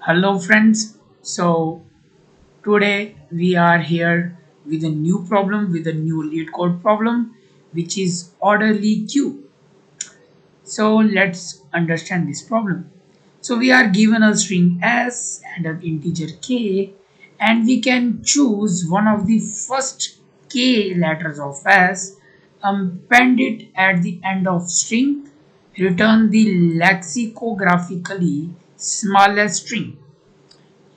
Hello, friends. So, today we are here with a new problem, with a new lead code problem, which is orderly queue. So, let's understand this problem. So, we are given a string s and an integer k, and we can choose one of the first k letters of s, append it at the end of string, return the lexicographically smallest string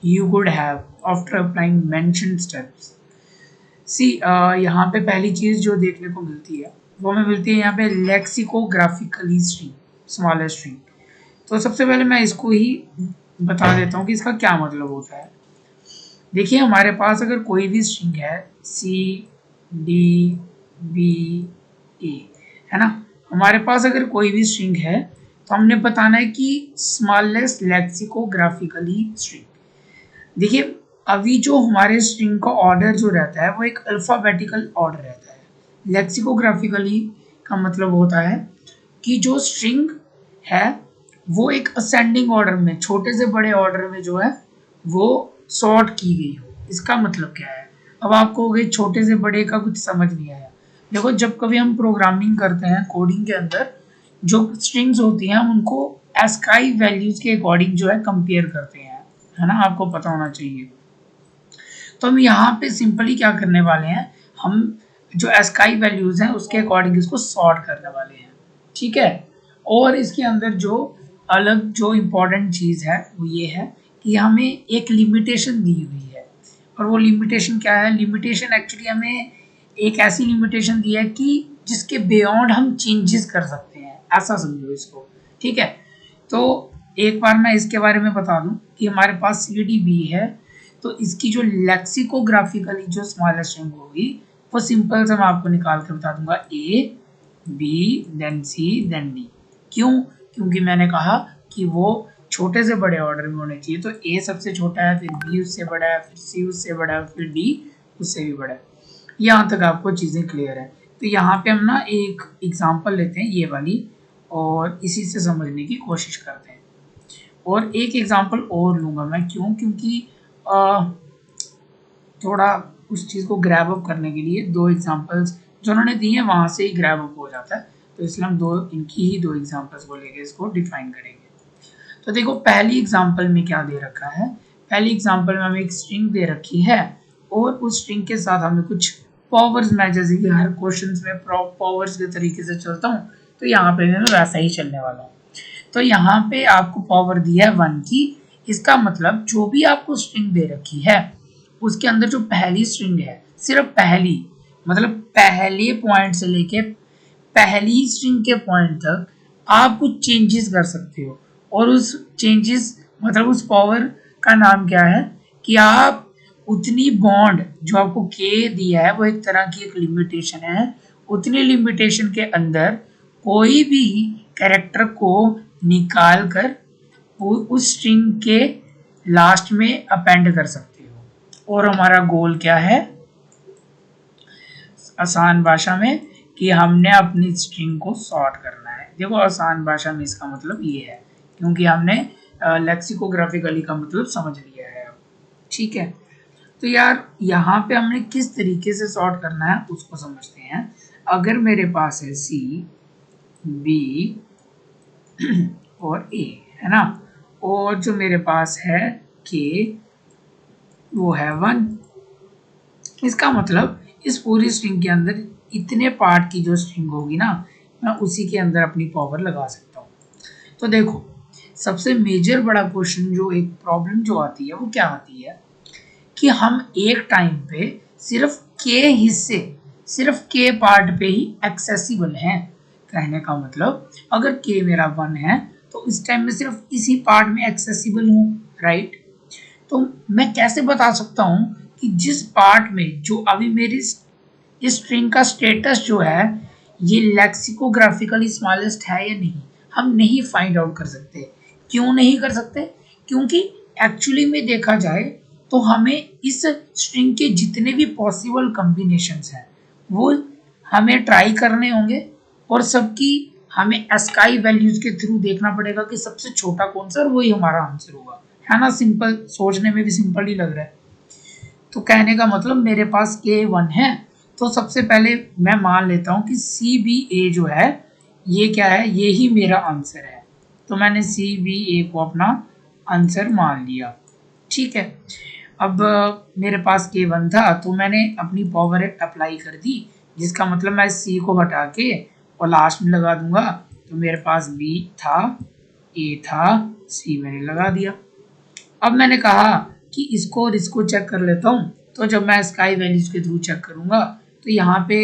you could have after applying mentioned steps. सी यहाँ पे पहली चीज़ जो देखने को मिलती है वो हमें मिलती है यहाँ पे लेक्सिकोग्राफिकली स्ट्रिंग स्मॉलेस्ट स्ट्रिंग। तो सबसे पहले मैं इसको ही बता देता हूँ कि इसका क्या मतलब होता है। देखिए हमारे पास अगर कोई भी स्ट्रिंग है सी डी बी ए है ना, हमारे पास अगर कोई भी स्ट्रिंग है तो हमने बताना है कि स्मॉलेस्ट लेक्सिकोग्राफिकली स्ट्रिंग। देखिए अभी जो हमारे स्ट्रिंग का ऑर्डर जो रहता है वो एक अल्फ़ाबेटिकल ऑर्डर रहता है। लेक्सिकोग्राफिकली का मतलब होता है कि जो स्ट्रिंग है वो एक असेंडिंग ऑर्डर में, छोटे से बड़े ऑर्डर में जो है वो सॉर्ट की गई हो। इसका मतलब क्या है? अब आपको हो गई छोटे से बड़े का कुछ समझ नहीं आया। देखो जब कभी हम प्रोग्रामिंग करते हैं कोडिंग के अंदर जो स्ट्रिंग्स होती हैं हम उनको एस्काई वैल्यूज के अकॉर्डिंग जो है कंपेयर करते हैं, है ना, आपको पता होना चाहिए। तो हम यहाँ पे सिंपली क्या करने वाले हैं, हम जो एस्काई वैल्यूज हैं उसके अकॉर्डिंग इसको सॉर्ट करने वाले हैं, ठीक है। और इसके अंदर जो अलग जो इम्पोर्टेंट चीज़ है वो ये है कि हमें एक लिमिटेशन दी हुई है। और वो लिमिटेशन क्या है? लिमिटेशन एक्चुअली हमें एक ऐसी लिमिटेशन दी है कि जिसके बियॉन्ड हम चेंजेस कर सकते हैं, ऐसा समझो इसको, ठीक है। तो एक बार मैं इसके बारे में बता दूं कि हमारे पास सी डी बी है, तो इसकी जो लेक्सिकोग्राफिकली जो स्मॉलेस्ट स्ट्रिंग होगी वो सिंपल से मैं आपको निकाल कर बता दूंगा A B then C then D. क्यों? क्योंकि मैंने कहा कि वो छोटे से बड़े ऑर्डर में होने चाहिए। तो ए सबसे छोटा है, फिर बी उससे बड़ा है, फिर सी उससे बड़ा है, फिर डी उससे भी बड़ा है। यहाँ तक आपको चीज़ें क्लियर है। तो यहाँ पे हम ना एक एग्जांपल लेते हैं ये वाली और इसी से समझने की कोशिश करते हैं। और एक एग्जांपल और लूँगा मैं, क्यों? क्योंकि थोड़ा उस चीज़ को ग्रैब अप करने के लिए दो एग्जांपल्स जो उन्होंने दी हैं वहाँ से ही ग्रैब अप हो जाता है। तो इसलिए हम इनकी ही दो एग्जांपल्स को लेके इसको डिफाइन करेंगे। तो देखो पहली एग्जांपल में क्या दे रखा है। पहली एग्जांपल में हमें एक स्ट्रिंग दे रखी है और उस स्ट्रिंग के साथ हमें कुछ पावर्स, मैं जैसे कि हर क्वेश्चन में पावर्स के तरीके से चलता हूँ तो यहाँ पे मैं वैसा ही चलने वाला हूँ। तो यहाँ पे आपको पावर दी है 1 की। इसका मतलब जो भी आपको स्ट्रिंग दे रखी है उसके अंदर जो पहली स्ट्रिंग है, सिर्फ पहली, मतलब पहले पॉइंट से लेके पहली स्ट्रिंग के पॉइंट तक आप कुछ चेंजेस कर सकते हो। और उस चेंजेस मतलब उस पावर का नाम क्या है कि आप उतनी बॉन्ड जो आपको के दिया है वो एक तरह की एक लिमिटेशन है, उतनी लिमिटेशन के अंदर कोई भी कैरेक्टर को निकाल कर उस स्ट्रिंग के लास्ट में अपेंड कर सकते हो। और हमारा गोल क्या है आसान भाषा में कि हमने अपनी स्ट्रिंग को सॉर्ट करना है। देखो आसान भाषा में इसका मतलब ये है क्योंकि हमने लेक्सिकोग्राफिकली का मतलब समझ लिया है अब, ठीक है। तो यार यहाँ पे हमने किस तरीके से सॉर्ट करना है उसको समझते हैं। अगर मेरे पास है सी बी और ए, है ना, और जो मेरे पास है के वो है 1, इसका मतलब इस पूरी स्ट्रिंग के अंदर इतने पार्ट की जो स्ट्रिंग होगी ना मैं उसी के अंदर अपनी पावर लगा सकता हूँ। तो देखो सबसे मेजर बड़ा क्वेश्चन जो एक प्रॉब्लम जो आती है वो क्या आती है कि हम एक टाइम पे सिर्फ के हिस्से, सिर्फ के पार्ट पे ही एक्सेसिबल हैं। कहने का मतलब अगर के मेरा 1 है तो इस टाइम में सिर्फ इसी पार्ट में एक्सेसिबल हूँ, राइट। तो मैं कैसे बता सकता हूँ कि जिस पार्ट में जो अभी मेरी इस स्ट्रिंग का स्टेटस जो है ये लेक्सिकोग्राफिकली स्मॉलेस्ट है या नहीं, हम नहीं फाइंड आउट कर सकते। क्यों नहीं कर सकते? क्योंकि एक्चुअली में देखा जाए तो हमें इस स्ट्रिंग के जितने भी पॉसिबल कॉम्बिनेशंस हैं वो हमें ट्राई करने होंगे और सबकी हमें एस्काई वैल्यूज के थ्रू देखना पड़ेगा कि सबसे छोटा कौन सा और वही हमारा आंसर होगा, है ना, सिंपल, सोचने में भी सिंपल ही लग रहा है। तो कहने का मतलब मेरे पास K1 है, तो सबसे पहले मैं मान लेता हूँ कि CBA जो है ये क्या है, ये ही मेरा आंसर है। तो मैंने CBA को अपना आंसर मान लिया। ठीक है, अब मेरे पास K1 था तो मैंने अपनी पावर अप्लाई कर दी, जिसका मतलब मैं C को हटा के और लास्ट में लगा दूंगा। तो मेरे पास B था, A था, C मैंने लगा दिया। अब मैंने कहा कि इसको और इसको चेक कर लेता हूँ। तो जब मैं स्काई वैल्यूज के थ्रू चेक करूँगा तो यहाँ पे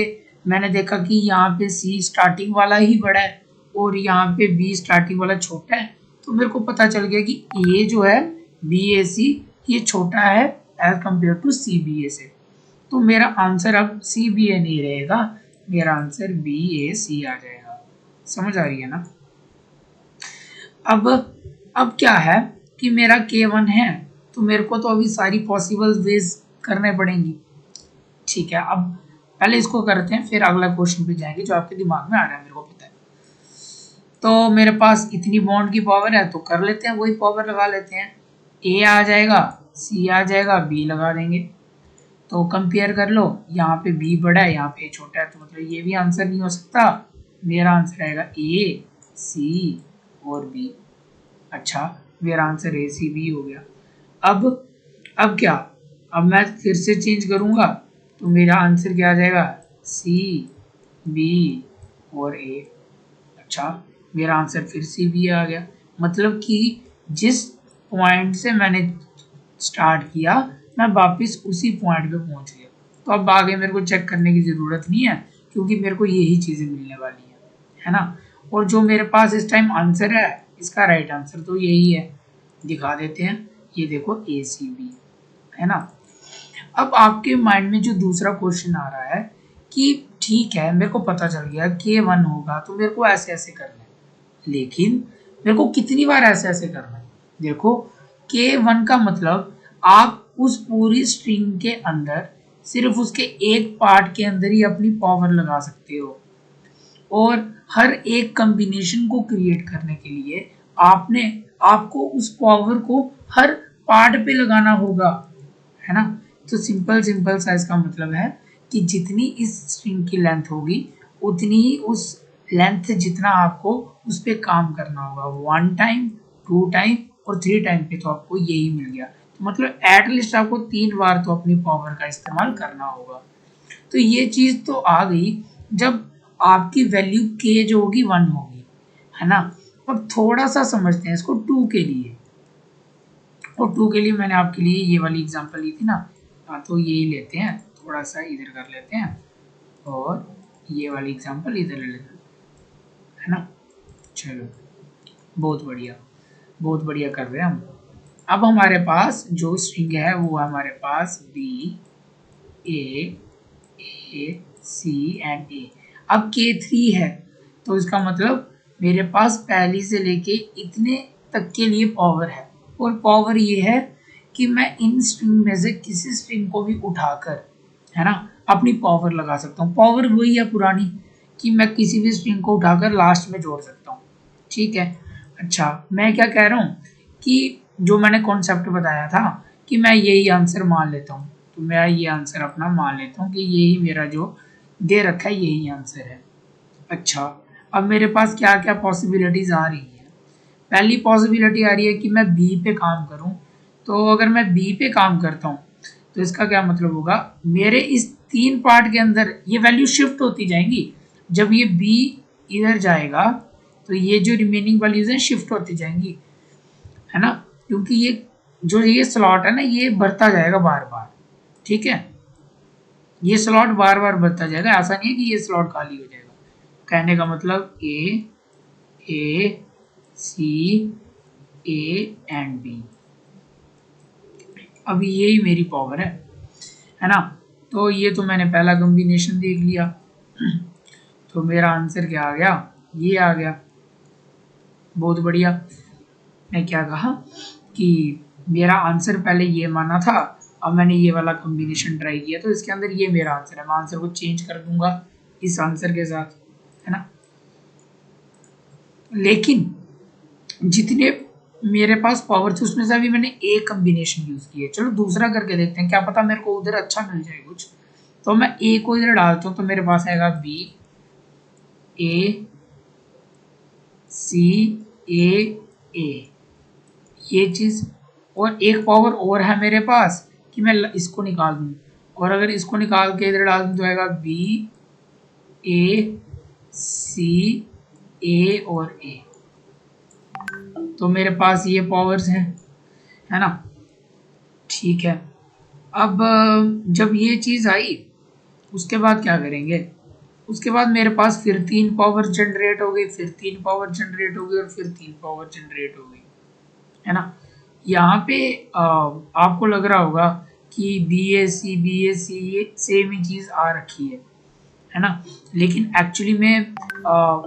मैंने देखा कि यहाँ पे C स्टार्टिंग वाला ही बड़ा है और यहाँ पे B स्टार्टिंग वाला छोटा है। तो मेरे को पता चल गया कि A जो है BAC ये छोटा है एज कम्पेयर टू CBA से। तो मेरा आंसर अब CBA नहीं रहेगा, मेरा आंसर BAC आ जाएगा। समझ आ रही है ना? अब क्या है कि मेरा K1 है, तो मेरे को तो अभी सारी पॉसिबल वेज करने पड़ेंगी। ठीक है, अब पहले इसको करते हैं, फिर अगला क्वेश्चन पे जाएंगे जो आपके दिमाग में आ रहा है, मेरे को पता है। तो मेरे पास इतनी बॉन्ड की पावर है, तो कर लेते हैं, वही पावर लगा लेते हैं। A आ जाएगा, C आ जाएगा, B लगा देंगे। तो कंपेयर कर लो, यहाँ पे B बड़ा है, यहाँ पे A छोटा है, तो मतलब ये भी आंसर नहीं हो सकता। मेरा आंसर आएगा A, C और B। अच्छा, मेरा आंसर ACB हो गया। अब क्या, अब मैं फिर से चेंज करूँगा तो मेरा आंसर क्या आ जाएगा, CB और A। अच्छा, मेरा आंसर फिर CB आ गया। मतलब कि जिस पॉइंट से मैंने स्टार्ट किया मैं वापस उसी पॉइंट पे पहुंच गया। तो अब आगे मेरे को चेक करने की ज़रूरत नहीं है, क्योंकि मेरे को यही चीज़ें मिलने वाली हैं, है ना। और जो मेरे पास इस टाइम आंसर है, इसका राइट आंसर तो यही है, दिखा देते हैं, ये देखो ACB, है ना। अब आपके माइंड में जो दूसरा क्वेश्चन आ रहा है कि ठीक है, मेरे को पता चल गया K1 होगा तो मेरे को ऐसे ऐसे करना है, लेकिन मेरे को कितनी बार ऐसे ऐसे करना है। देखो, K1 का मतलब आप उस पूरी स्ट्रिंग के अंदर सिर्फ उसके एक पार्ट के अंदर ही अपनी पावर लगा सकते हो, और हर एक कॉम्बिनेशन को क्रिएट करने के लिए आपको उस पावर को हर पार्ट पे लगाना होगा, है ना। तो सिंपल सिंपल सा इसका मतलब है कि जितनी इस स्ट्रिंग की लेंथ होगी उतनी ही उस लेंथ जितना आपको उस पर काम करना होगा। 1 टाइम, 2 टाइम और 3 टाइम पे तो आपको यही मिल गया। तो मतलब एटलीस्ट आपको 3 बार तो अपनी पावर का इस्तेमाल करना होगा। तो ये चीज़ तो आ गई जब आपकी वैल्यू k जो होगी 1 होगी, है ना। अब थोड़ा सा समझते हैं इसको 2 के लिए। और 2 के लिए मैंने आपके लिए ये वाली एग्जांपल ली थी ना, हाँ तो यही लेते हैं, थोड़ा सा इधर कर लेते हैं और ये वाली एग्जांपल इधर ले लेते हैं, है ना। चलो, बहुत बढ़िया कर रहे हैं हम। अब हमारे पास जो स्ट्रिंग है वो है हमारे पास BAC एंड A। अब K3 है, तो इसका मतलब मेरे पास पहली से लेके इतने तक के लिए पावर है, और पावर ये है कि मैं इन स्ट्रिंग में से किसी स्ट्रिंग को भी उठाकर, है ना, अपनी पावर लगा सकता हूँ। पावर वही है पुरानी कि मैं किसी भी स्ट्रिंग को उठाकर लास्ट में जोड़ सकता हूँ। ठीक है। अच्छा, मैं क्या कह रहा हूँ कि जो मैंने कॉन्सेप्ट बताया था कि मैं यही आंसर मान लेता हूँ, तो मैं ये आंसर अपना मान लेता हूँ कि यही मेरा जो दे रखा है यही आंसर है। अच्छा, अब मेरे पास क्या क्या पॉसिबिलिटीज़ आ रही हैं। पहली पॉसिबिलिटी आ रही है कि मैं बी पे काम करूं। तो अगर मैं बी पे काम करता हूं तो इसका क्या मतलब होगा, मेरे इस 3 पार्ट के अंदर ये वैल्यू शिफ्ट होती जाएंगी। जब ये बी इधर जाएगा तो ये जो रिमेनिंग वैल्यूज हैं शिफ्ट होती जाएंगी, है ना, क्योंकि ये स्लॉट है ना, ये बढ़ता जाएगा बार बार। ठीक है, ये स्लॉट बार बार बढ़ता जाएगा, ऐसा नहीं है कि ये स्लॉट खाली हो जाएगा। कहने का मतलब ए सी ए एंड बी। अब यही मेरी पावर है ना। तो ये तो मैंने पहला कॉम्बिनेशन देख लिया। तो मेरा आंसर क्या आ गया, ये आ गया। बहुत बढ़िया। मैं क्या कहा कि मेरा आंसर पहले ये माना था, अब मैंने ये वाला कॉम्बिनेशन ट्राई किया तो इसके अंदर ये मेरा आंसर है। मैं आंसर को चेंज कर दूंगा इस आंसर के साथ, है ना। लेकिन जितने मेरे पास पावर थी, उसमें से अभी मैंने एक कम्बिनेशन यूज़ की है। चलो दूसरा करके देखते हैं, क्या पता मेरे को उधर अच्छा मिल जाए कुछ। तो मैं ए को इधर डालता हूँ तो मेरे पास आएगा बी ए सी ए ए, ये चीज़। और एक पावर और है मेरे पास कि मैं इसको निकाल दूँ, और अगर इसको निकाल के इधर डाल दूँ तो आएगा बी ए सी ए और ए। तो मेरे पास ये पावर्स हैं, है ना। ठीक है, अब जब ये चीज़ आई उसके बाद क्या करेंगे, उसके बाद मेरे पास फिर 3 पावर जनरेट हो गई, फिर 3 पावर जनरेट हो गई, और फिर 3 पावर जनरेट हो गई, है ना। यहाँ पे आपको लग रहा होगा कि बी ए सी ये सेम ही चीज़ आ रखी है ना। लेकिन एक्चुअली में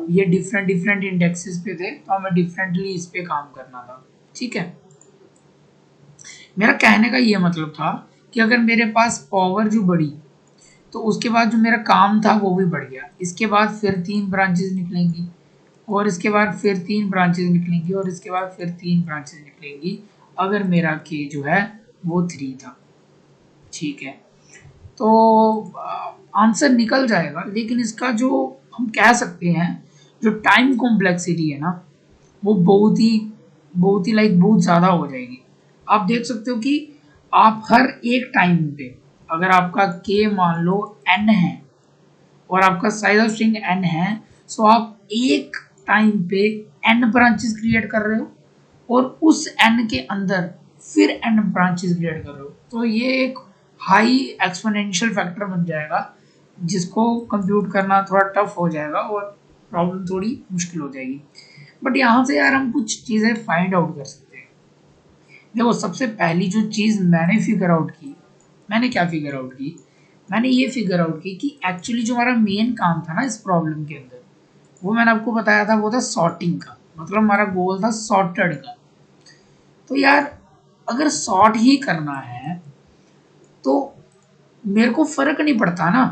ये डिफरेंट डिफरेंट इंडेक्सेस पे थे, तो हमें डिफरेंटली इस पे काम करना था। ठीक है, मेरा कहने का ये मतलब था कि अगर मेरे पास पावर जो बढ़ी तो उसके बाद जो मेरा काम था वो भी बढ़ गया। इसके बाद फिर 3 ब्रांचेस निकलेंगी, और इसके बाद फिर 3 ब्रांचेस निकलेंगी, और इसके बाद फिर 3 ब्रांचेस निकलेंगी, अगर मेरा के जो है वो 3 था। ठीक है, तो आंसर निकल जाएगा, लेकिन इसका जो हम कह सकते हैं जो टाइम कॉम्प्लेक्सिटी है ना, वो बहुत ही लाइक बहुत ज़्यादा हो जाएगी। आप देख सकते हो कि आप हर एक टाइम पे, अगर आपका के मान लो n है और आपका साइज ऑफ स्ट्रिंग n है, सो आप एक टाइम पे n ब्रांचेस क्रिएट कर रहे हो, और उस n के अंदर फिर n ब्रांचेस क्रिएट कर रहे हो। तो ये एक हाई एक्सपोनेंशियल फैक्टर बन जाएगा, जिसको कंप्यूट करना थोड़ा टफ हो जाएगा और प्रॉब्लम थोड़ी मुश्किल हो जाएगी। बट यहाँ से यार हम कुछ चीज़ें फाइंड आउट कर सकते हैं। देखो, सबसे पहली जो चीज़ मैंने फिगर आउट की, मैंने क्या फिगर आउट की, मैंने ये फिगर आउट की कि एक्चुअली जो हमारा मेन काम था ना इस प्रॉब्लम के अंदर, वो मैंने आपको बताया था, वो था सॉर्टिंग का। मतलब हमारा गोल था सॉर्टेड का। तो यार अगर सॉर्ट ही करना है तो मेरे को फर्क नहीं पड़ता ना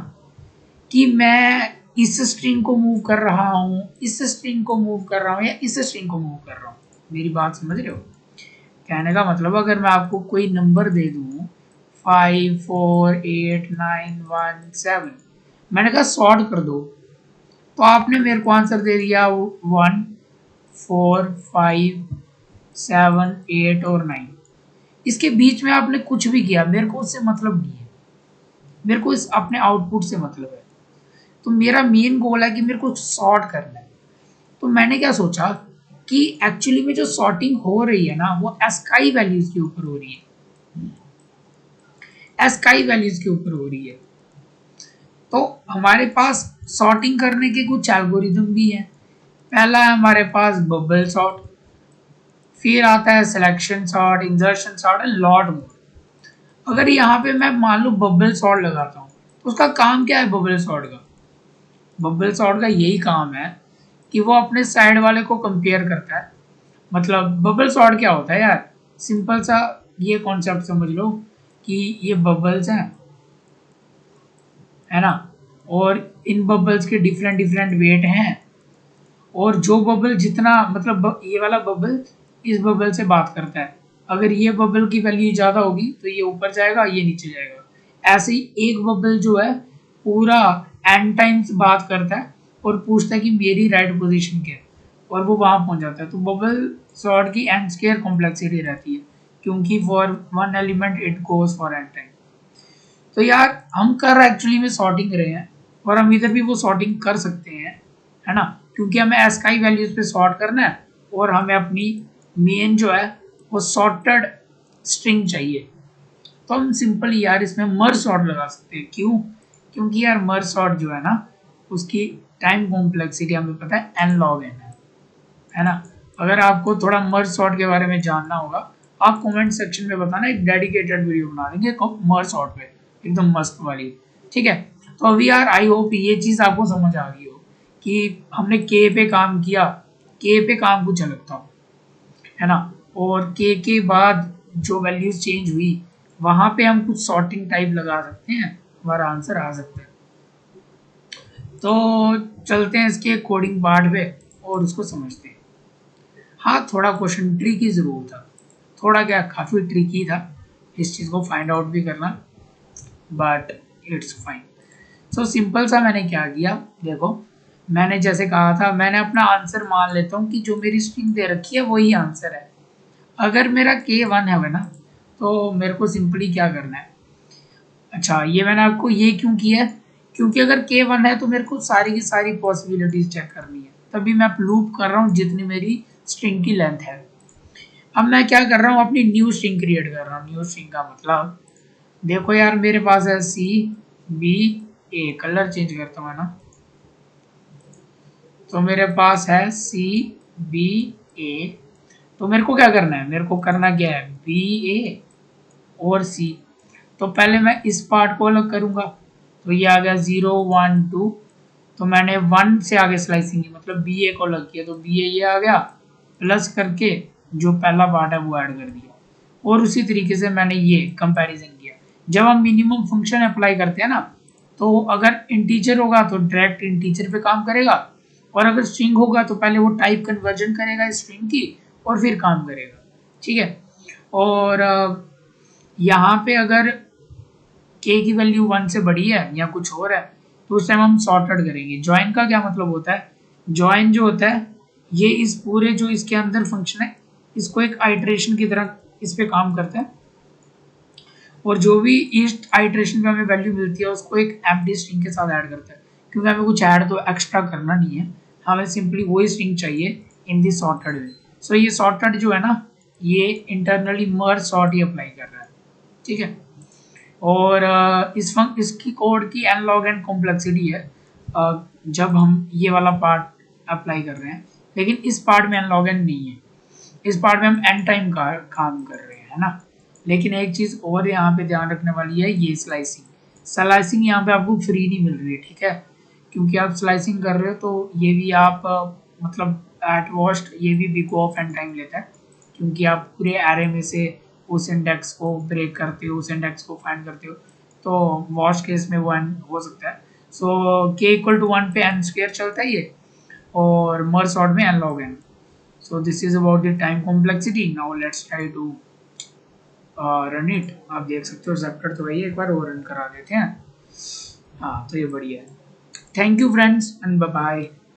कि मैं इस स्ट्रिंग को मूव कर रहा हूँ, इस स्ट्रिंग को मूव कर रहा हूँ, या इस स्ट्रिंग को मूव कर रहा हूँ। मेरी बात समझ रहे हो? कहने का मतलब, अगर मैं आपको कोई नंबर दे दूँ 5 4 8 9 1 7, मैंने कहा सॉर्ट कर दो, तो आपने मेरे को आंसर दे दिया 1 4 5 7 8 और 9। इसके बीच में आपने कुछ भी किया, मेरे को उससे मतलब नहीं है, मेरे को इस अपने आउटपुट से मतलब है। तो मेरा मेन गोल है कि मेरे को सॉर्ट करना है। तो मैंने क्या सोचा कि एक्चुअली में जो सॉर्टिंग हो रही है ना, वो एस्काई वैल्यूज के ऊपर हो रही है, एस्काई वैल्यूज के ऊपर हो रही है। तो हमारे पास सॉर्टिंग करने के कुछ एल्गोरिदम भी हैं। पहला है हमारे पास बबल सॉर्ट, फिर आता है selection sort, insertion sort, lot mode. अगर यहाँ पे मैं मान लो बबल सॉर्ट लगाता हूँ, तो उसका काम क्या है बबल सॉर्ट का? बबल सॉर्ट का यही काम है कि वो अपने साइड वाले को कंपेयर करता है। मतलब बबल सॉर्ट क्या होता है यार, सिंपल सा ये कॉन्सेप्ट समझ लो कि ये बबल्स हैं, है ना, और इन बबल्स के डिफरेंट डिफरेंट वेट हैं, और जो बबल जितना, मतलब ये वाला बबल इस बबल से बात करता है, अगर ये बबल की वैल्यू ज़्यादा होगी तो ये ऊपर जाएगा, ये नीचे जाएगा। ऐसे ही एक बबल जो है पूरा एन टाइम्स बात करता है और पूछता है कि मेरी राइट पोजीशन क्या है, और वो वहाँ पहुँच जाता है। तो बबल सॉर्ट की एन स्क्वायर कॉम्प्लेक्सिटी रहती है, क्योंकि for one element it goes for N time. तो यार हम कर एक्चुअली में सॉर्टिंग रहे हैं, और हम इधर भी वो सॉर्टिंग कर सकते हैं, है ना, क्योंकि हमें एस्काई वैल्यूज पे सॉर्ट करना है, और हमें अपनी मेन जो है वो सॉर्टेड स्ट्रिंग चाहिए। तो हम सिंपल यार इसमें मर्ज सॉर्ट लगा सकते हैं। क्यों? क्योंकि यार मर्ज सॉर्ट जो है ना, उसकी टाइम कॉम्प्लेक्सिटी हमें पता है n log n है ना। अगर आपको थोड़ा मर्ज सॉर्ट के बारे में जानना होगा, आप कमेंट सेक्शन में बताना, एक डेडिकेटेड वीडियो बना देंगे मर्ज सॉर्ट पे, एकदम मस्त वाली। ठीक है, तो अभी यार आई होप ये चीज़ आपको समझ आ गई हो कि हमने के पे काम किया, के पे काम कुछ अलग था, है ना, और के बाद जो वैल्यूज चेंज हुई वहाँ पे हम कुछ सॉर्टिंग टाइप लगा सकते हैं, हमारा आंसर आ सकता है। तो चलते हैं इसके कोडिंग पार्ट पे और उसको समझते हैं। हाँ, थोड़ा क्वेश्चन ट्रिकी ज़रूर था, थोड़ा क्या काफ़ी ट्रिकी था इस चीज़ को फाइंड आउट भी करना, but it's fine. So simple सा मैंने क्या किया, देखो मैंने जैसे कहा था, मैंने अपना आंसर मान लेता हूँ कि जो मेरी स्ट्रिंग दे रखी है वही आंसर है। अगर मेरा K1 है ना, तो मेरे को सिंपली क्या करना है, अच्छा ये मैंने आपको ये क्यों किया है, क्योंकि अगर K1 है तो मेरे को सारी की सारी पॉसिबिलिटीज चेक करनी है, तभी मैं लूप कर रहा हूँ जितनी मेरी स्ट्रिंग की लेंथ है। अब मैं क्या कर रहा हूँ, अपनी न्यू स्ट्रिंग क्रिएट कर रहा हूँ। न्यू स्ट्रिंग का मतलब, देखो यार मेरे पास है CBA, कलर चेंज करता हूँ ना, तो मेरे पास है CBA, तो मेरे को क्या करना है, मेरे को करना क्या है, BA और C। तो पहले मैं इस पार्ट को अलग करूंगा, तो ये आ गया 0 1 2, तो मैंने 1 से आगे स्लाइसिंग की, मतलब BA को अलग किया, तो BA ये आ गया, प्लस करके जो पहला पार्ट है वो ऐड कर दिया। और उसी तरीके से मैंने ये कंपैरिजन किया। जब हम मिनिमम फंक्शन अप्लाई करते हैं ना, तो अगर इंटीजर होगा तो डायरेक्ट इंटीजर पे काम करेगा, और अगर स्ट्रिंग होगा तो पहले वो टाइप कन्वर्जन करेगा स्ट्रिंग की और फिर काम करेगा, ठीक है। और यहाँ पे अगर k की वैल्यू 1 से बड़ी है या कुछ और है, तो उस टाइम हम सॉर्टेड करेंगे। ज्वाइन का क्या मतलब होता है, ज्वाइन जो होता है ये इस पूरे जो इसके अंदर फंक्शन है इसको एक आइट्रेशन की तरह इस पे काम करता है, और जो भी इस आइट्रेशन पे हमें वैल्यू मिलती है उसको एक एम्प्टी स्ट्रिंग के साथ ऐड करता है, क्योंकि हमें कुछ ऐड तो एक्स्ट्रा करना नहीं है, हमें सिंपली वही स्ट्रिंग चाहिए इन दी सॉर्टेड वे। सो ये सॉर्टेड जो है ना, ये इंटरनली मर्ज सॉर्ट ही अप्लाई कर रहा है, ठीक है। और इसकी कोड की एनालॉग एंड कॉम्प्लेक्सिटी है जब हम ये वाला पार्ट अप्लाई कर रहे हैं, लेकिन इस पार्ट में एनालॉग एंड नहीं है, इस पार्ट में हम एंड टाइम का काम कर रहे हैं, है ना। लेकिन एक चीज़ और यहाँ पे ध्यान रखने वाली है, ये स्लाइसिंग, स्लाइसिंग यहाँ पे आपको फ्री नहीं मिल रही है, ठीक है, क्योंकि आप स्लाइसिंग कर रहे हो तो ये भी आप मतलब एट वॉस्ट ये भी बिग ऑफ एंड टाइम लेता है, क्योंकि आप पूरे एरे में से उस इंडेक्स को ब्रेक करते हो, उस इंडेक्स को फाइंड करते हो, तो वॉस्ट केस में वो एंड हो सकता है। सो k=1 पे n स्क्वायर चलता है ये, और मर्ज सॉर्ट में n log n। So this is about the time complexity. Now let's try to run it. आप देख सकते हो zepter तो वही, एक बार और रन करा देते हैं। हाँ तो ये बढ़िया है। Thank you friends and bye bye.